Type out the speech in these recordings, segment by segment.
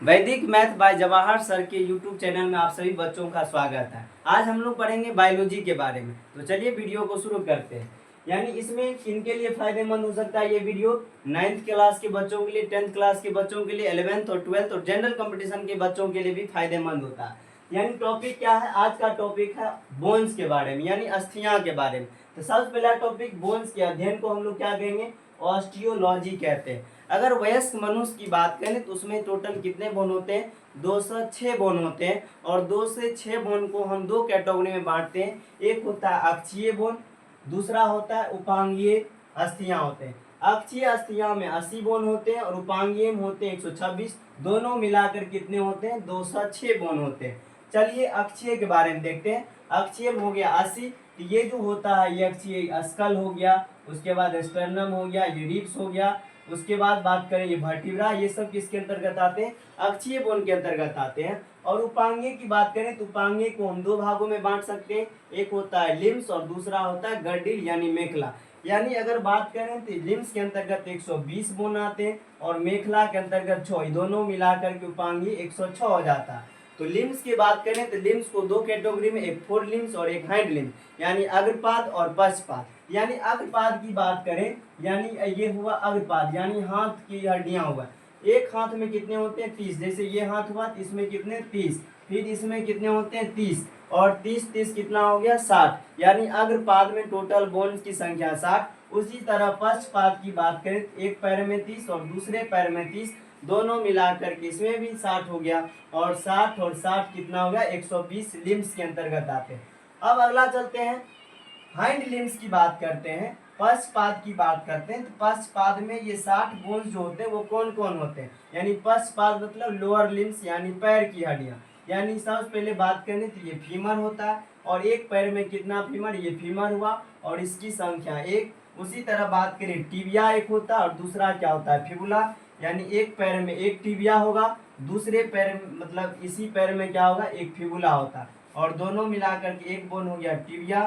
वैदिक math bye Jawahar sir के YouTube channel में आप सभी बच्चों का स्वागत है। आज हम लोग पढ़ेंगे बायोलॉजी के बारे में। तो चलिए वीडियो को शुरू करते हैं। यानी इसमें किनके लिए फायदेमंद हो सकता है ये वीडियो? 9th क्लास के बच्चों के लिए, 10th क्लास के बच्चों के लिए, 11th और 12th और जनरल कंपटीशन के बच्चों के लिए भी फायदेमंद होता है। यानी टॉपिक क्या है? आज का टॉपिक है बोन्स के बारे में, यानी अस्थियां के बारे में। तो सबसे पहला टॉपिक बोन्स के अध्ययन को हम लोग क्या कहेंगे? ऑस्टियोलॉजी कहते हैं। अगर वयस्क मनुष्य की बात करें तो उसमें टोटल कितने बोन होते हैं? 206 बोन होते हैं। और 2 से 6 बोन को हम दो कैटेगरी में बांटते हैं। एक होता है अक्षीय बोन, दूसरा होता है उपांगीय अस्थियां होते हैं। अक्षीय अस्थियां में 80 बोन होते हैं और उपांगीय में होते हैं 126। दोनों मिलाकर कितने होते हैं? 206 बोन होते हैं। चलिए अक्षीय के बारे में देखते हैं। अक्षीय हो गया 80। तो ये जो होता है ये अक्षीय स्कल हो गया, उसके बाद स्टर्नम हो गया, ये रिब्स हो गया, उसके बाद बात करें ये वर्टिब्रा, ये सब किसके अंतर्गत आते हैं? अक्षीय बोन के अंतर्गत आते हैं। और उपांगीय की बात करें तो उपांगीय को हम दो भागों में बांट सकते हैं। एक होता है लिम्स और दूसरा होता है गर्डिल यानी मेखला। यानी अगर बात करें तो लिम्स के अंतर्गत 120 बोन आते हैं और मेखला के अंतर्गत 6, दोनों मिलाकर के उपांगीय 106 हो जाता है। तो लिम्स की बात करें तो लिम्स को दो कैटेगरी में, एक फोर लिम्स और एक हाइंड लिम्स, यानी अग्रपाद और पश्चपाद। यानी अग्रपाद की बात करें यानी ये हुआ अग्रपाद, यानी हाथ की हड्डियां हुआ। एक हाथ में कितने होते हैं? 30। जैसे ये हाथ हुआ तो इसमें कितने? 30। फिर इसमें कितने होते हैं? 30। और 30 कितना हो गया? 60। यानी अग्रपाद में टोटल बोन्स की संख्या 60। उसी तरह पश्चपाद की बात करें तो एक पैर में 30 और दूसरे पैर में 30, दोनों मिलाकर के इसमें भी 60 हो गया। और 60 और 60 कितना हो गया? 120 लिम्स के अंतर्गत आते हैं। अब अगला चलते हैं, हाइंड लिम्स की बात करते हैं, पश्चपाद की बात करते हैं। तो पश्चपाद में ये 60 बोन्स जो होते हैं वो कौन कौन होते हैं? यानी पश्चपाद मतलब लोअर लिम्स यानी पैर की हड्डियां। यानी सबसे पहले बात करें तो ये फीमर होता है और एक पैर में कितना फीमर? ये फीमर हुआ और इसकी संख्या 1। उसी तरह बात करें टिबिया एक होता है और दूसरा क्या होता है? फिबुला। यानी एक पैर में एक टिबिया होगा, दूसरे पैर मतलब इसी पैर में क्या होगा? एक फिबुला होता है। और दोनों मिलाकर के एक बोन हो गया टिबिया,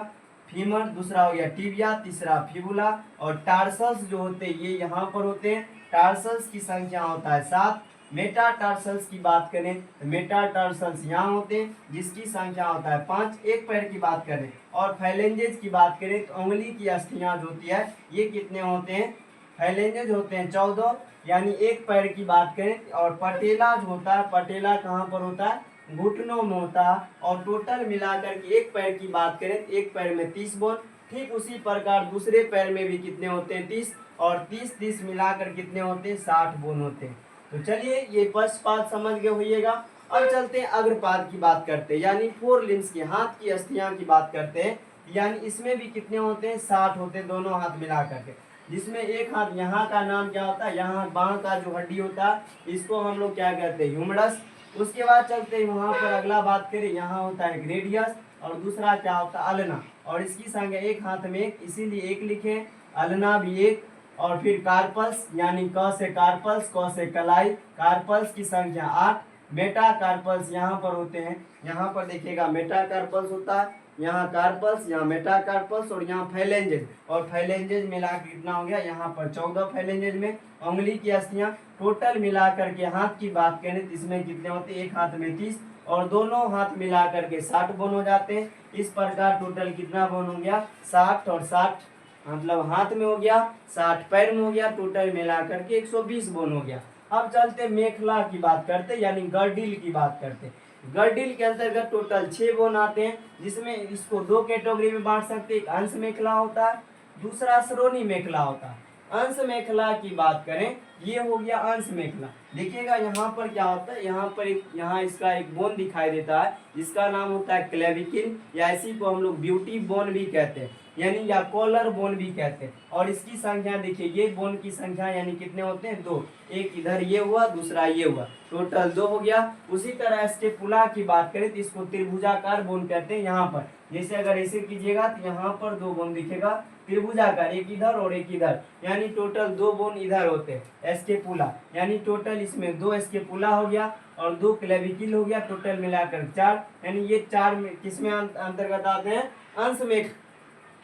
फीमर, दूसरा हो गया टिबिया, तीसरा फिबुला। और टार्सल्स जो होते हैं ये यहाँ पर होते हैं। टार्सल्स की संख्या होता है 7। मेटाटार्सल्स की बात करें तो मेटाटार्सल्स यहाँ होते हैं जिसकी संख्या होता है 5। एक पैर की बात करें और फैलेंजेज की बात करें तो उंगली की अस्थियां जो होती है ये कितने होते हैं? फैलेंजेज होते हैं 14। यानी एक पैर की बात करें और पटेला जो होता है, पटेला कहाँ पर होता है? घुटनों में होता है। और टोटल मिलाकर के एक पैर की बात करें तो एक पैर में 30 बोन। ठीक उसी प्रकार दूसरे पैर में भी कितने होते हैं? 30। और 30 मिलाकर कितने होते हैं? 60 बोन होते हैं। तो चलिए ये पश्चपाद समझ गए होइएगा। अब चलते हैं अग्रपाद की बात करते हैं, यानी फोर लिम्स की, हाथ की अस्थियां की बात करते हैं। यानी इसमें भी कितने होते हैं? 60 होते हैं, दोनों हाथ मिलाकर के। जिसमें एक हाथ यहाँ का नाम क्या होता है? यहाँ बांह का जो हड्डी होता है इसको हम लोग क्या कहते हैं? ह्यूमरस। उसके बाद चलते हैं वहां पर अगला बात करें, यहाँ होता है ग्रेडियस और दूसरा क्या होता है? अल्ना। और इसकी संख्या एक हाथ में एक, इसीलिए एक लिखे, अल्ना भी एक। और फिर कार्पल्स, यानी क से कार्पल्स, क से कलाई, कार्पल्स की संख्या 8। मेटा कार्पल्स यहाँ पर होते हैं, यहाँ पर देखिएगा मेटा कार्पल्स होता है, यहाँ कार्पल्स, यहाँ मेटा कार्पल्स और यहाँ फैलेंजेज। और फैलेंजेज मिला के कितना हो गया? यहाँ पर 14 फैलेंजेज में उंगली की अस्थियां। टोटल मिलाकर के हाथ की बात करें तो इसमें कितने होते हैं? एक हाथ में 30 और दोनों हाथ मिलाकर के 60 बोन हो जाते हैं। इस प्रकार टोटल कितना बोन हो गया? 60 और 60 मतलब हाथ में हो गया, 60 पैर में हो गया, टोटल मिलाकर के 120 बोन हो गया। अब चलते मेखला की बात करते, यानी गर्डिल की बात करते। गर्डिल के अंतर्गत टोटल 6 बोन आते हैं, जिसमें इसको दो कैटेगरी में बांट सकते हैं। एक अंश मेखला होता है, दूसरा श्रोणी मेखला होता है। अंश मेखला की बात करें, ये हो गया अंश मेखला। देखिएगा यहाँ पर क्या होता है, यहाँ पर यहाँ इसका एक बोन दिखाई देता है जिसका नाम होता है क्लेविकिल, या इसी को हम लोग ब्यूटी बोन भी कहते हैं, यानी या कॉलर बोन भी कहते हैं। और इसकी संख्या देखिए, ये बोन की संख्या यानी कितने होते हैं? 2। एक इधर ये हुआ, दूसरा ये हुआ, टोटल 2 हो गया। उसी तरह स्टेपुला की बात करें तो इसको त्रिभुजाकार बोन कहते हैं। यहाँ पर जैसे अगर ऐसे कीजिएगा तो यहाँ पर 2 बोन दिखेगा त्रिभुजाकार, एक इधर और एक इधर, यानी टोटल 2 बोन इधर होते हैं स्टेपुला। यानी टोटल इसमें 2 स्टेपुला हो गया और 2 क्लेविकिल हो गया, टोटल मिलाकर 4। यानी ये 4 में किसमें अंतर्गत आते हैं? अंश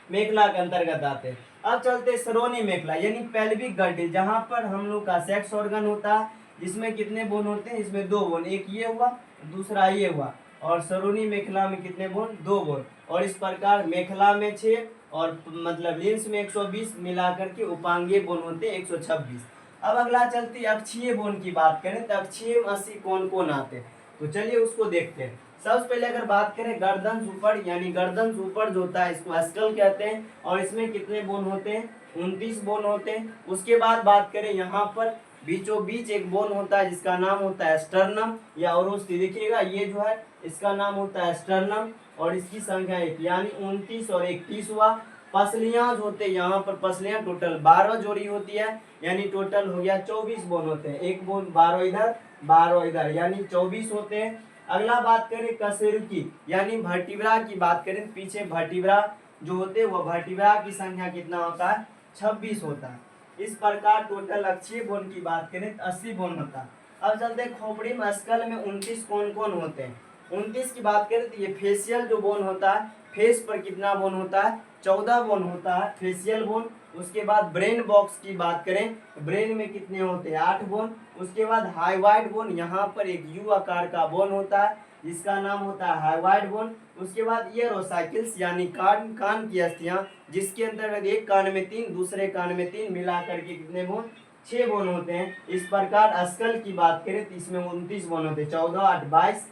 मेखला के अंतर्गत आते हैं। अब चलते श्रोणी मेखला, यानी पेल्विक गर्डिल, जहां पर हम लोग का सेक्स ऑर्गन होता है, इसमें कितने बोन होते हैं? इसमें 2 बोन, एक ये हुआ, दूसरा ये हुआ। और सरुनी मेखला में कितने बोन? 2 बोन। और इस प्रकार मेखला में 6 और मतलब लिंस में 120 मिलाकर के उपांगीय बोन होते हैं 126। अब अगला चलते अक्षीय बोन की बात करें तो अक्षीय में 80 कौन कौन आते हैं, तो चलिए उसको देखते हैं। सबसे पहले अगर बात करें गर्दन सुपड़, यानी गर्दन सुपड़ जो होता है इसको स्कल कहते हैं। और इसमें कितने बोन होते हैं? 29 बोन होते हैं। उसके बाद बात करें यहाँ पर बीचों बीच एक बोन होता है जिसका नाम होता है स्टर्नम या ओरोस्टी। देखिएगा ये जो है इसका नाम होता है स्टर्नम और इसकी संख्या 1, यानी 29 और 31 हुआ। पसलियां जो होते हैं यहाँ पर पसलियां टोटल 12 जोड़ी होती है, यानी टोटल हो गया 24 बोन होते हैं। एक बोन 12 इधर 12 इधर, यानी 24 होते हैं। अगला बात करें कशेरुकी यानी वर्टिब्रा की बात करें, पीछे वर्टिब्रा जो होते हैं वो वर्टिब्रा की संख्या कितना होता है? 26 होता है। इस प्रकार टोटल अक्षीय बोन की बात करें तो 80 बोन होता है। अब चलते खोपड़ी में स्कल में 29 कौन कौन होते हैं? 29 की बात करें तो ये फेशियल जो बोन होता है, फेस पर कितना बोन होता है? 14 बोन होता है फेशियल बोन। उसके बाद ब्रेन बॉक्स की बात करें, ब्रेन में कितने होते हैं? 8 बोन। उसके बाद हाइवाइड बोन, यहाँ पर एक यू आकार का बोन होता है जिसका नाम होता है हाइवाइड बोन। उसके बाद ईयरोसाइकिल्स यानी कान की अस्थियां, जिसके अंतर्गत एक कान में 3 दूसरे कान में 3 मिलाकर के कितने बोन? 6 बोन होते हैं। इस प्रकार स्कल की बात करें तो इसमें 29 बोन होते हैं, 14 8 22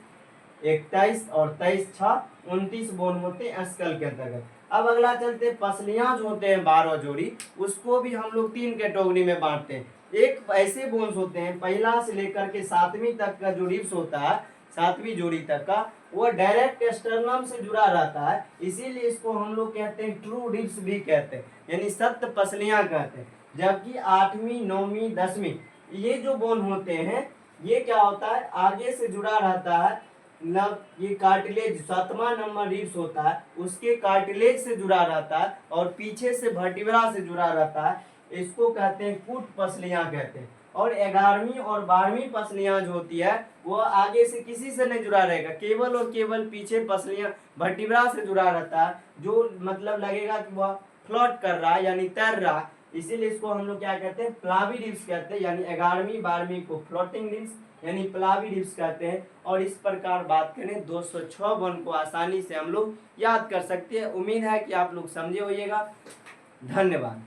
21 और 23 6 29 बोन होते हैं स्कल के अंतर्गत। अब अगला चलते हैं पसलियां जो होते हैं 12 जोड़ी, उसको भी हम लोग 3 कैटेगरी में बांटते हैं। एक ऐसे बोन्स होते हैं पहला से लेकर के 7वीं तक का जो रिब्स होता है, 7वीं जोड़ी तक का, वो डायरेक्ट स्टर्नम से जुड़ा रहता है, इसीलिए इसको हम लोग कहते हैं ट्रू रिब्स भी कहते हैं, यानी सत्य पसलियां कहते हैं। जबकि 8वीं 9वीं 10वीं ये जो बोन होते हैं ये क्या होता है? आगे से जुड़ा रहता है, मतलब ये कार्टिलेज 7वां नंबर रिब्स होता है उसके कार्टिलेज से जुड़ा रहता है और पीछे से वर्टिब्रा से जुड़ा रहता है, इसको कहते हैं कूट पसलियां कहते हैं। और 11वीं और 12वीं पसलियां जो होती है वो आगे से किसी से नहीं जुड़ा रहेगा, केवल और केवल पीछे पसलियां वर्टिब्रा से जुड़ा रहता है, जो मतलब लगेगा कि वह फ्लोट कर रहा है यानी तैर रहा है, इसीलिए इसको हम लोग क्या कहते हैं? प्लावी रिब्स कहते हैं। यानी 11वीं 12वीं को फ्लोटिंग रिब्स यानी प्लावी रिब्स कहते हैं। और इस प्रकार बात करें 206 बोन को आसानी से हम लोग याद कर सकते हैं। उम्मीद है कि आप लोग समझे होइएगा। धन्यवाद।